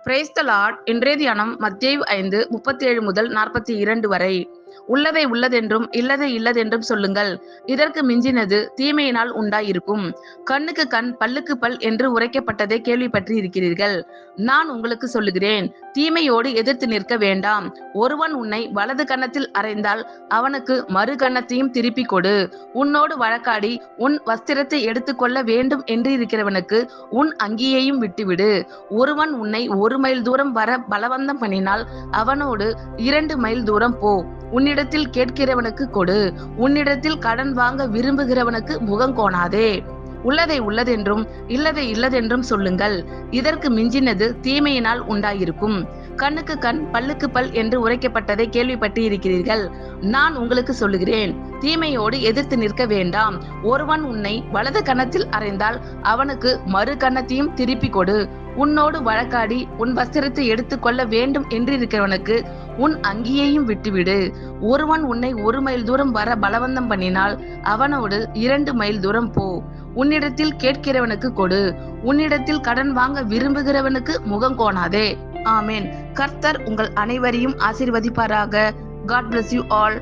Praise the Lord. இன்றைய தியானம் மத்தேயு 5:37 முதல் 42 வரை. உள்ளதை உள்ளதென்றும் இல்லதை இல்லதென்றும் சொல்லுங்கள், இதற்கு மிஞ்சினது தீமையினால் உண்டாயிருக்கும். கண்ணுக்கு கண் பல்லுக்கு பல் என்று உரைக்கப்பட்டதை கேள்விப்பட்டு இருக்கிறீர்கள். நான் உங்களுக்கு சொல்லுகிறேன், தீமையோடு எதிர்த்து நிற்க வேண்டாம். ஒருவன் உன்னை வலது கன்னத்தில் அறைந்தால் அவனுக்கு மறு கன்னத்தையும் திருப்பிக் கொடு. உன்னோடு வழக்காடி உன் வஸ்திரத்தை எடுத்துக்கொள்ள வேண்டும் என்று இருக்கிறவனுக்கு உன் அங்கியையும் விட்டுவிடு. ஒருவன் உன்னை 1 மைல் தூரம் வர பலவந்தம் பண்ணினால் அவனோடு 2 மைல் தூரம் போ. உன்னிடத்தில் கேட்கிறவனுக்கு கொடு. உன்னிடத்தில் கடன் வாங்க விரும்புகிறவனுக்கு முகங்கோணாதே. உள்ளதை உள்ளதென்றும் இல்லதை இல்லதென்றும் சொல்லுங்கள், இதற்கு மிஞ்சினது தீமையினால் உண்டாயிருக்கும். கண்ணுக்கு கண் பல்லுக்கு பல் என்று உரைக்கப்பட்டதை கேள்விப்பட்டு இருக்கிறீர்கள். நான் உங்களுக்கு சொல்லுகிறேன், தீமையோடு எதிர்த்து நிற்க வேண்டாம். ஒருவன் உன்னை வலது கன்னத்தில் அறைந்தால் அவனுக்கு மறு கன்னத்தையும் திருப்பிக் கொடு. உன்னோடு வழக்காடி உன் வஸ்திரத்தை எடுத்துக்கொள்ள வேண்டும் என்றிருக்கிறவனுக்கு உன் அங்கியையும் விட்டுவிடு. ஒருவன் உன்னை 1 மைல் தூரம் வர பலவந்தம் பண்ணினால் அவனோடு 2 மைல் தூரம் போ. உன்னிடத்தில் கேட்கிறவனுக்கு கொடு. உன்னிடத்தில் கடன் வாங்க விரும்புகிறவனுக்கு முகங்கோணாதே. ஆமேன். கர்த்தர் உங்கள் அனைவரையும் ஆசீர்வதிப்பாராக. God bless you all.